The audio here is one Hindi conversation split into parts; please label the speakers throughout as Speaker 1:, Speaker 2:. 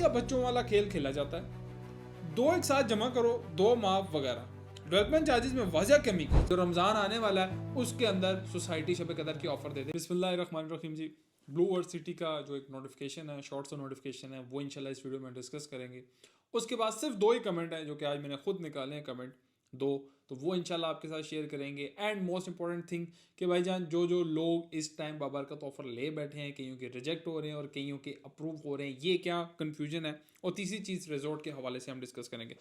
Speaker 1: क्या बच्चों वाला खेल खेला जाता है? दो एक साथ जमा करो, दो माफ वगैरह। डेवलपमेंट चार्जेस में वाजिया कमी की। जो रमजान आने वाला है उसके अंदर सोसाइटी शब कदर की ऑफर दे दे। बिस्मिल्लाहिर्रहमानिर्रहीम जी। ब्लू वर्ड सिटी का जो एक नोटिफिकेशन है, शॉर्ट्स और नोटिफिकेशन है, वो इंशाल्लाह इस वीडियो में डिस्कस करेंगे। उसके बाद सिर्फ दो ही कमेंट हैं जो कि आज मैंने खुद निकाले हैं कमेंट दो, तो वो इंशाल्लाह आपके साथ शेयर करेंगे। एंड मोस्ट इंपॉर्टेंट थिंग कि भाईजान जो लोग इस टाइम बाबरकत ऑफर ले बैठे हैं, कईयों के रिजेक्ट हो रहे हैं और कईयों के अप्रूव हो रहे हैं, ये क्या कन्फ्यूजन है। और तीसरी चीज़ रिजॉर्ट के हवाले से हम डिस्कस करेंगे।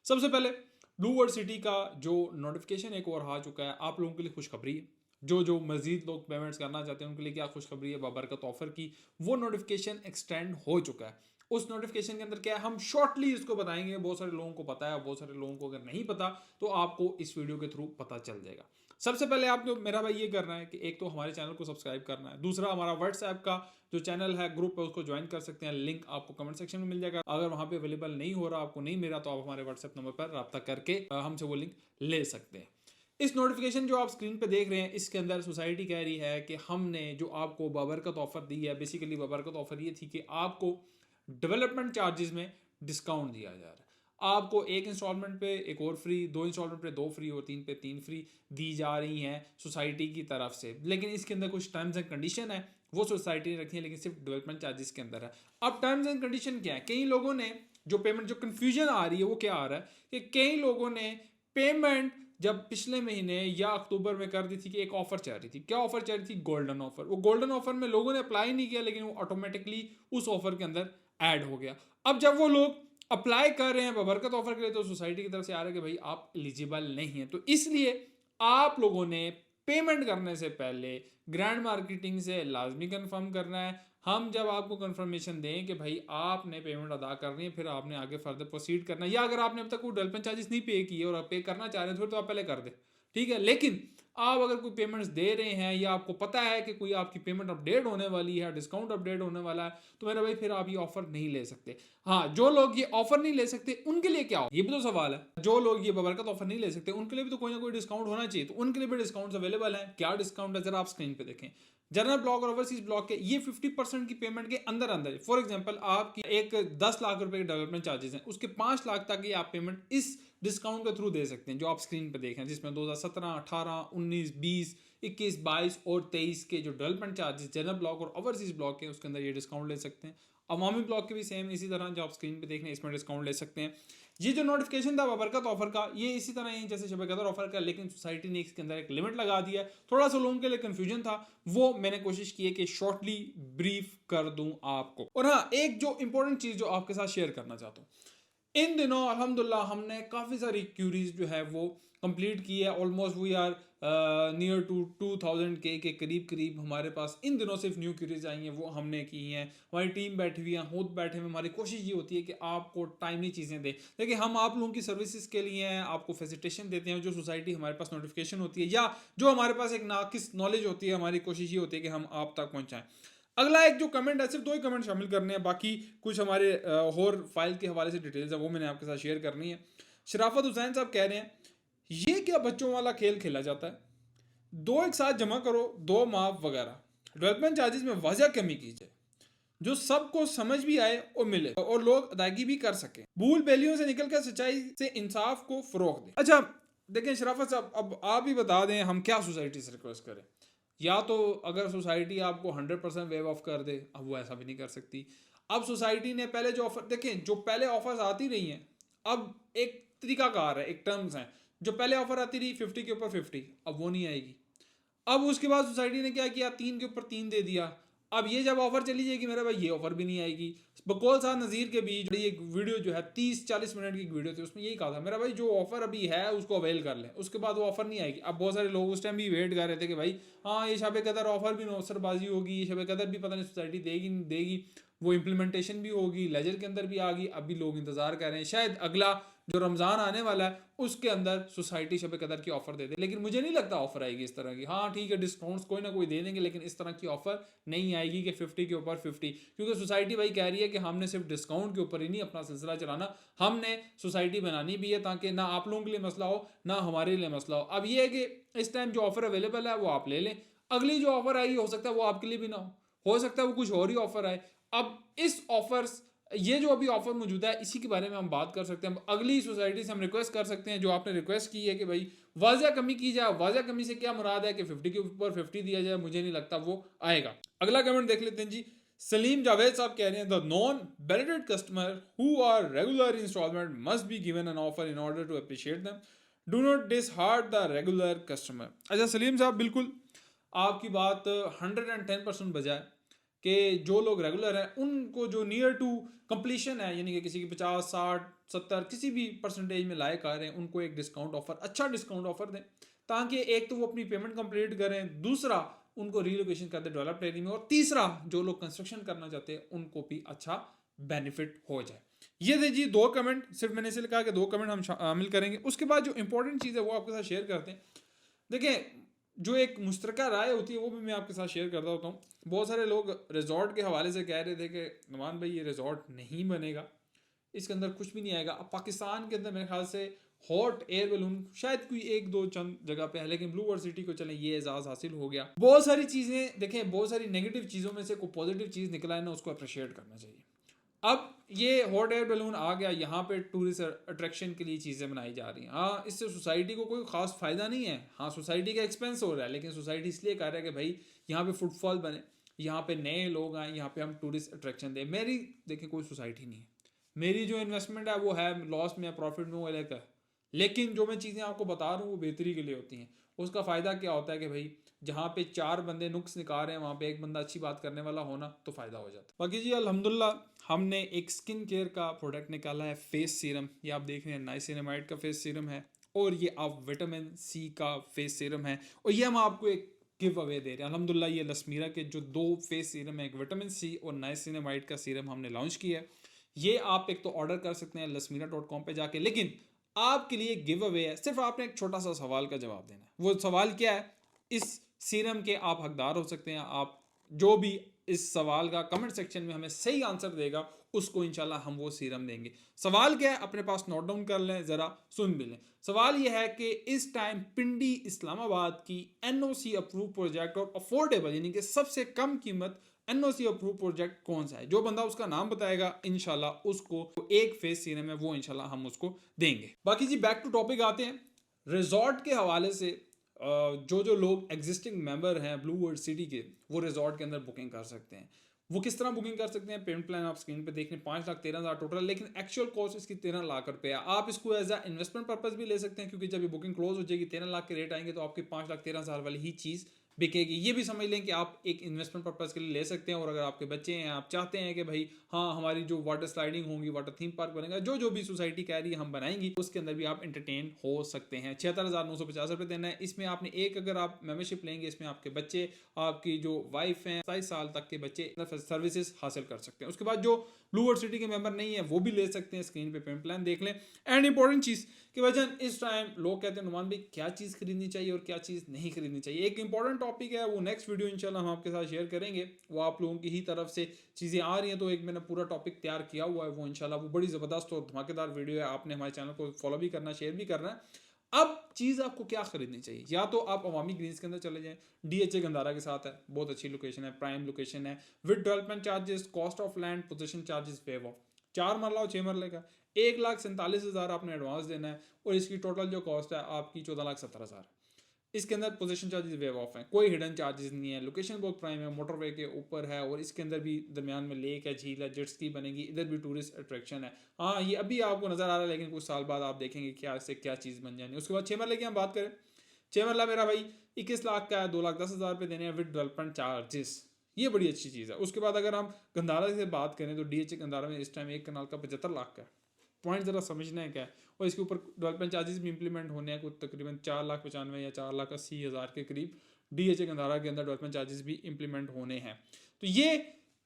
Speaker 1: सबसे पहले ब्लू वर्ड सिटी का जो नोटिफिकेशन एक और आ चुका है, आप लोगों के लिए खुशखबरी है। जो मजीद लोग पेमेंट्स करना चाहते हैं उनके लिए क्या खुशखबरी है, बाबरकत ऑफर की वो नोटिफिकेशन एक्सटेंड हो चुका है। उस नोटिफिकेशन के अंदर क्या है हम शॉर्टली इसको बताएंगे। बहुत सारे लोगों को पता है, बहुत सारे लोगों को अगर नहीं पता तो आपको इस वीडियो के थ्रू पता चल जाएगा। सबसे पहले आपको मेरा भाई ये करना है कि एक तो हमारे चैनल को सब्सक्राइब करना है, दूसरा हमारा व्हाट्सएप का जो चैनल है, ग्रुप है, उसको ज्वाइन कर सकते हैं। लिंक आपको कमेंट सेक्शन में मिल जाएगा। अगर वहां पे अवेलेबल नहीं हो रहा, आपको नहीं मिला, तो आप हमारे व्हाट्सएप नंबर पर रब्ता करके हमसे वो लिंक ले सकते हैं। इस नोटिफिकेशन जो आप स्क्रीन पे देख रहे हैं, इसके अंदर सोसाइटी कह रही है कि हमने जो आपको बाबरकत ऑफर दी है, बेसिकली बाबरकत ऑफर ये थी कि आपको डेवलपमेंट चार्जेस में डिस्काउंट दिया जा रहा है। आपको एक इंस्टॉलमेंट पे एक और फ्री, दो इंस्टॉलमेंट पे दो फ्री और तीन पे तीन फ्री दी जा रही हैं सोसाइटी की तरफ से। लेकिन इसके अंदर कुछ टर्म्स एंड कंडीशन है, वो सोसाइटी ने रखी है, लेकिन सिर्फ डेवलपमेंट चार्जेस के अंदर है। अब टर्म्स एंड कंडीशन क्या है? कई लोगों ने जो पेमेंट, जो कन्फ्यूजन आ रही है वो क्या आ रहा है कि कई लोगों ने पेमेंट जब पिछले महीने या अक्टूबर में कर दी थी कि एक ऑफर चल रही थी। क्या ऑफर चल रही थी? Golden offer. वो गोल्डन ऑफर में लोगों ने अप्लाई नहीं किया, लेकिन वो ऑटोमेटिकली उस ऑफर के अंदर ऐड हो गया। अब जब वो लोग अप्लाई कर रहे हैं बाबरकत ऑफर के लिए, तो सोसाइटी की तरफ से आ रहा है कि भाई आप एलिजिबल नहीं है। तो इसलिए आप लोगों ने पेमेंट करने से पहले ग्रैंड मार्केटिंग से लाजमी कंफर्म करना है। हम जब आपको कंफर्मेशन दें कि भाई आपने पेमेंट अदा करनी है, फिर आपने आगे फर्दर प्रोसीड करना है। या अगर आपने अब तक कोई डेवलपमेंट चार्जेस नहीं पे किए और आप पे करना चाह रहे हैं तो आप पहले कर दें, ठीक है। लेकिन आप अगर कोई पेमेंट्स दे रहे हैं या आपको पता है कि कोई आपकी पेमेंट अपडेट होने वाली है, डिस्काउंट अपडेट होने वाला है, तो मेरा भाई फिर आप ये ऑफर नहीं ले सकते। हाँ, जो लोग ये ऑफर नहीं ले सकते उनके लिए क्या हो, ये भी तो सवाल है। जो लोग ये बाबरकत ऑफर नहीं ले सकते उनके लिए भी तो कोई ना कोई डिस्काउंट होना चाहिए। तो उनके लिए भी डिस्काउंट अवेलेबल है। क्या डिस्काउंट है जरा आप स्क्रीन पे देखें। जनरल ब्लॉक और ओवरसीज ब्लॉक के ये 50% की पेमेंट के अंदर अंदर, फॉर एग्जांपल आपकी एक 10 लाख रुपए के डेवलपमेंट चार्जेस हैं, उसके 5 लाख तक की आप पेमेंट इस डिस्काउंट के थ्रू दे सकते हैं जो आप स्क्रीन पे देख रहे हैं, जिसमें 2017, 18, 19, 20, 21, 22 और 23 के जो डेवलपमेंट चार्जेस जनरल ब्लॉक और ओवरसीज ब्लॉक के, उसके अंदर ये डिस्काउंट ले सकते हैं। अवामी ब्लॉक के भी सेम इसी तरह जो आप स्क्रीन पे देख रहे हैं, इसमें डिस्काउंट ले सकते हैं। ये जो नोटिफिकेशन था बाबरकत ऑफर का, ये इसी तरह ही जैसे शब कदर ऑफर का, लेकिन सोसाइटी ने इसके अंदर एक लिमिट लगा दिया है। थोड़ा सा लोगों के लिए कंफ्यूजन था, वो मैंने कोशिश की है कि शॉर्टली ब्रीफ कर दूं आपको। और हाँ, एक जो इंपॉर्टेंट चीज जो आपके साथ शेयर करना चाहता हूँ, इन दिनों अल्हम्दुलिल्लाह हमने काफ़ी सारी क्यूरीज जो है वो कंप्लीट की है। Almost we are near to 2000 के करीब हमारे पास इन दिनों सिर्फ न्यू क्यूरीज आई हैं, वो हमने की हैं। हमारी टीम बैठी हुई है, खुद बैठे हुए। हमारी कोशिश ये होती है कि आपको टाइमली चीज़ें दें। देखिए, हम आप लोगों की सर्विसेज के लिए हैं, आपको फैसिलिटेशन देते हैं। जो सोसाइटी हमारे पास नोटिफिकेशन होती है या जो हमारे पास एक नाकिस नॉलेज होती है, हमारी कोशिश ये होती है कि हम आप तक पहुँचाएँ। अगला एक जो कमेंट है, सिर्फ दो ही कमेंट शामिल करने हैं, बाकी कुछ हमारे और फाइल के हवाले से डिटेल्स है वो मैंने आपके साथ शेयर करनी है। शराफत हुसैन साहब कह रहे हैं, ये क्या बच्चों वाला खेल खेला जाता है? दो एक साथ जमा करो, दो माफ वगैरह। डेवलपमेंट चार्जेस में वाजिया कमी की जाए, जो सबको समझ भी आए और मिले और लोग अदायगी भी कर सके। भूल बैलियों से निकलकर सच्चाई से इंसाफ को फरोग दें। अच्छा देखें शराफत साहब, अब आप ही बता दें हम क्या सोसाइटी से रिक्वेस्ट करें। या तो अगर सोसाइटी आपको 100% वेव ऑफ कर दे, अब वो ऐसा भी नहीं कर सकती। अब सोसाइटी ने पहले जो ऑफर देखें, जो पहले ऑफर्स आती रही हैं, अब एक तरीकाकार है, एक टर्म्स हैं। जो पहले ऑफर आती रही 50 के ऊपर 50, अब वो नहीं आएगी। अब उसके बाद सोसाइटी ने क्या किया, 3 के ऊपर 3 दे दिया। अब ये जब ऑफर चली जाएगी मेरा भाई, ये ऑफर भी नहीं आएगी। बकौल साहब नज़ीर के बीच एक वीडियो जो है 30-40 मिनट की वीडियो थी, उसमें यही कहा था मेरा भाई जो ऑफर अभी है उसको अवेल कर लें, उसके बाद वो ऑफर नहीं आएगी। अब बहुत सारे लोग उस टाइम भी वेट कर रहे थे कि भाई हाँ ये शब कदर ऑफर भी नौसरबाजी होगी, ये शब कदर भी पता नहीं सोसाइटी देगी नहीं देगी, वो इम्प्लीमेंटेशन भी होगी, लेजर के अंदर भी आ गई। अभी लोग इंतजार कर रहे हैं शायद अगला जो रमज़ान आने वाला है उसके अंदर सोसाइटी शब कदर की ऑफर दे दे। लेकिन मुझे नहीं लगता ऑफर आएगी इस तरह की। हाँ ठीक है, डिस्काउंट्स कोई ना कोई दे देंगे, लेकिन इस तरह की ऑफर नहीं आएगी कि 50 के ऊपर 50। क्योंकि सोसाइटी भाई कह रही है कि हमने सिर्फ डिस्काउंट के ऊपर ही नहीं अपना सिलसिला चलाना, हमने सोसाइटी बनानी भी है ताकि ना आप लोगों के लिए मसला हो ना हमारे लिए मसला हो। अब ये है कि इस टाइम जो ऑफर अवेलेबल है वो आप ले लें, अगली जो ऑफर आएगी हो सकता है वो आपके लिए भी ना हो सकता है वो कुछ और ही ऑफर आए। अब इस ऑफर्स ये जो अभी ऑफर मौजूद है इसी के बारे में हम बात कर सकते हैं। अगली सोसाइटी से हम रिक्वेस्ट कर सकते हैं, जो आपने रिक्वेस्ट की है कि भाई वाजिया कमी की जाए। वाजिया कमी से क्या मुराद है कि 50 के ऊपर 50 दिया जाए, मुझे नहीं लगता वो आएगा। अगला कमेंट देख लेते हैं जी। सलीम जावेद साहब कह रहे हैं the non benefit customer who are regular instalment must be given an offer in order to appreciate them, do not dishearten the regular customer. अच्छा सलीम साहब, बिल्कुल आपकी बात 110% बजाय कि जो लोग रेगुलर हैं उनको जो नियर टू कंप्लीशन है, यानी कि किसी की 50 60 70 किसी भी परसेंटेज में लायक आ रहे हैं, उनको एक डिस्काउंट ऑफर, अच्छा डिस्काउंट ऑफर दें, ताकि एक तो वो अपनी पेमेंट कंप्लीट करें, दूसरा उनको रीलोकेशन कर दे डेवलप्ड एरिया में, और तीसरा जो लोग कंस्ट्रक्शन करना चाहते हैं उनको भी अच्छा बेनिफिट हो जाए। ये थे जी 2 कमेंट, सिर्फ मैंने इसे कहा कि 2 कमेंट हम शामिल करेंगे। उसके बाद जो इंपॉर्टेंट चीज़ है वो आपके साथ शेयर करते हैं। देखें, जो एक मुश्तरका राय होती है वो भी मैं आपके साथ शेयर करता होता हूँ। बहुत सारे लोग रिजॉर्ट के हवाले से कह रहे थे कि नुमान भाई ये रिजॉर्ट नहीं बनेगा, इसके अंदर कुछ भी नहीं आएगा। अब पाकिस्तान के अंदर मेरे ख्याल से हॉट एयर बैलून शायद कोई 1-2 चंद जगह पे है, लेकिन ब्लू वर्ल्ड सिटी को चलें ये एजाज़ हासिल हो गया। बहुत सारी चीज़ें देखें, बहुत सारी नेगेटिव चीज़ों में से कोई पॉजिटिव चीज़ निकला है ना, उसको अप्रिशिएट करना चाहिए। अब ये हॉट एयर बैलून आ गया, यहाँ पे टूरिस्ट अट्रैक्शन के लिए चीज़ें बनाई जा रही हैं। हाँ, इससे सोसाइटी को कोई खास फ़ायदा नहीं है। हाँ, सोसाइटी का एक्सपेंस हो रहा है, लेकिन सोसाइटी इसलिए कर रहा है कि भाई यहाँ पे फुटफॉल बने, यहाँ पे नए लोग आए, यहाँ पे हम टूरिस्ट अट्रैक्शन दें। मेरी देखिए कोई सोसाइटी नहीं है, मेरी जो इन्वेस्टमेंट है वो है लॉस में, प्रॉफिट में, वो अलग है। लेकिन जो मैं चीज़ें आपको बता रहा हूँ वो बेहतरी के लिए होती हैं। उसका फ़ायदा क्या होता है कि भाई जहाँ पे 4 बंदे नुक्स निकाल रहे हैं वहाँ पे एक बंदा अच्छी बात करने वाला होना तो फ़ायदा हो जाता है। बाकी जी अल्हम्दुलिल्लाह हमने एक स्किन केयर का प्रोडक्ट निकाला है, फेस सीरम। ये आप देख रहे हैं नाइसिनामाइड का फेस सीरम है, और ये आप विटामिन सी का फेस सीरम है, और ये हम आपको एक गिव अवे दे रहे हैं। अल्हम्दुलिल्लाह ये लसमीरा के जो 2 फेस सीरम है, एक विटामिन सी और नाइसिनामाइड का सीरम हमने लॉन्च किया है। ये आप एक तो ऑर्डर कर सकते हैं lasmira.com पे जाके, लेकिन आपके लिए गिव अवे है, सिर्फ आपने एक छोटा सा सवाल का जवाब देना है। वो सवाल क्या है? इस सीरम के आप हकदार हो सकते हैं। आप जो भी इस सवाल का कमेंट सेक्शन में हमें सही आंसर देगा उसको इंशाल्लाह हम वो सीरम देंगे। सवाल क्या है अपने पास नोट डाउन कर लें, ज़रा सुन भी लें। सवाल यह है कि इस टाइम पिंडी इस्लामाबाद की एनओसी अप्रूव प्रोजेक्ट और अफोर्डेबल यानी कि सबसे कम कीमत एनओसी अप्रूव प्रोजेक्ट कौन सा है? जो बंदा उसका नाम बताएगा इंशाल्लाह उसको एक फेस सीरम है वो इंशाल्लाह हम उसको देंगे। बाकी जी बैक टू टॉपिक आते हैं। रिजॉर्ट के हवाले से जो लोग एग्जिस्टिंग मेंबर हैं ब्लू वर्ल्ड सिटी के, वो रिजॉर्ट के अंदर बुकिंग कर सकते हैं। वो किस तरह बुकिंग कर सकते हैं? पेमेंट प्लान आप स्क्रीन पे देख रहे हैं, 5,13,000 टोटल, लेकिन एक्चुअल कॉस्ट इसकी 13 लाख रुपए है। आप इसको एज अ इन्वेस्टमेंट पर्पज भी ले सकते हैं, क्योंकि जब ये बुकिंग क्लोज हो जाएगी 13 लाख के रेट आएंगे तो आपकी 5,13,000 वाली ही चीज़ बिकेगी। ये भी समझ लें कि आप एक इन्वेस्टमेंट पर्पज के लिए ले सकते हैं। और अगर आपके बच्चे हैं, आप चाहते हैं कि भाई हाँ हमारी जो वाटर स्लाइडिंग होंगी, वाटर थीम पार्क बनेगा, जो भी सोसाइटी कह रही है हम बनाएंगी, उसके अंदर भी आप एंटरटेन हो सकते हैं। 76,950 रुपये देना है। इसमें आपने एक अगर आप मेंबरशिप लेंगे, इसमें आपके बच्चे, आपकी जो वाइफ हैं, 27 साल तक के बच्चे सर्विसेज हासिल कर सकते हैं। उसके बाद जो ब्लू वर्ल्ड सिटी के मेंबर नहीं है वो भी ले सकते हैं। स्क्रीन पे पेमेंट प्लान देख लें। एंड इंपॉर्टेंट चीज़ कि वजन इस टाइम लोग कहते हैं नुमान भाई क्या चीज़ खरीदनी चाहिए और क्या चीज़ नहीं खरीदनी चाहिए। एक इंपॉर्टेंट टॉपिक है, वो नेक्स्ट वीडियो इंशाल्लाह हम आपके साथ शेयर करेंगे। वो आप लोगों की ही तरफ से चीज़ें आ रही हैं, तो एक मैंने पूरा टॉपिक तैयार किया हुआ है, वो इंशाल्लाह वो बड़ी ज़बरदस्त और धमाकेदार वीडियो है। आपने हमारे चैनल को फॉलो भी करना, शेयर भी करना है। अब चीज़ आपको क्या खरीदनी चाहिए? या तो आप अवामी ग्रीन्स के अंदर चले जाएं, DHA गंदारा के साथ है, बहुत अच्छी लोकेशन है, प्राइम लोकेशन है, with development charges, cost of land, position charges wave of. 4 मरला और 6 मरले का 1,47,000 आपने एडवांस देना है, और इसकी टोटल जो कॉस्ट है आपकी 14,70,000। इसके अंदर पोजीशन चार्जेस वेव ऑफ हैं, कोई हिडन चार्जेस नहीं है, लोकेशन बहुत प्राइम है, मोटरवे के ऊपर है, और इसके अंदर भी दरमियान में लेक है, झील है, जेट स्की बनेगी, इधर भी टूरिस्ट अट्रैक्शन है। हाँ ये अभी आपको नज़र आ रहा है, लेकिन कुछ साल बाद आप देखेंगे क्या इससे क्या चीज़ बन जाएगी। उसके बाद 6 मरले की हम बात करें, 6 मरला मेरा भाई 21 लाख का है, 2,10,000 रुपये देने हैं विद डेवलपमेंट चार्जेस। ये बड़ी अच्छी चीज़ है। उसके बाद अगर हम गंदारा से बात करें तो DHA गंदारा में इस टाइम एक कनाल का 75 लाख का है। पॉइंट ज़रा समझना है क्या है। और इसके ऊपर डेवलपमेंट चार्जेस भी इंप्लीमेंट होने हैं, कुछ तकरीबन 4,95,000 या 4,80,000 के करीब DHA गंदारा के अंदर डेवलपमेंट चार्जेस भी इंप्लीमेंट होने हैं। तो ये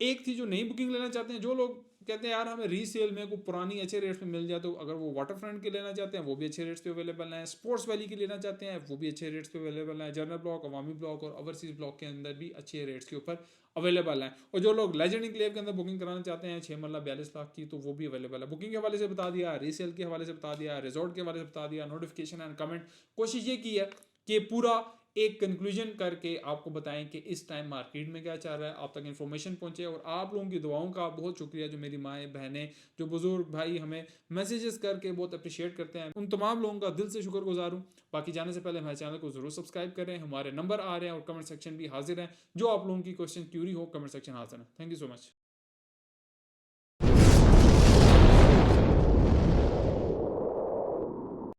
Speaker 1: एक थी जो नई बुकिंग लेना चाहते हैं। जो लोग कहते हैं यार हमें रीसेल में कोई पुरानी अच्छे रेट्स में मिल जाए, तो अगर वो वाटर फ्रंट के लेना चाहते हैं वो भी अच्छे रेट्स पे अवेलेबल हैं, स्पोर्ट्स वैली के लेना चाहते हैं वो भी अच्छे रेट्स पे अवेलेबल हैं, जनरल ब्लॉक, अवामी ब्लॉक और ओवरसीज ब्लॉक के अंदर भी अच्छे रेट्स के ऊपर अवेलेबल हैं। और जो लोग लेजेंड इनक्लेव के अंदर बुकिंग कराना चाहते हैं 6 मरला 42 लाख की, तो वो भी अवेलेबल है। बुकिंग के हवाले से बता दिया, रीसेल के हवाले से बता दिया, रिजॉर्ट के हवाले से बता दिया, नोटिफिकेशन एंड कमेंट। कोशिश ये की है कि पूरा एक कंक्लूजन करके आपको बताएं कि इस टाइम मार्केट में क्या चल रहा है, आप तक इन्फॉर्मेशन पहुंचे। और आप लोगों की दुआओं का बहुत शुक्रिया, जो मेरी माएँ बहनें, जो बुजुर्ग भाई हमें मैसेजेस करके बहुत अप्रिशिएट करते हैं, उन तमाम लोगों का दिल से शुक्रगुजार हूँ। बाकी जाने से पहले हमारे चैनल को जरूर सब्सक्राइब करें। हमारे नंबर आ रहे हैं और कमेंट सेक्शन भी हाजिर है, जो आप लोगों की क्वेश्चन क्यूरी हो कमेंट सेक्शन हाजिर है। Thank you so much.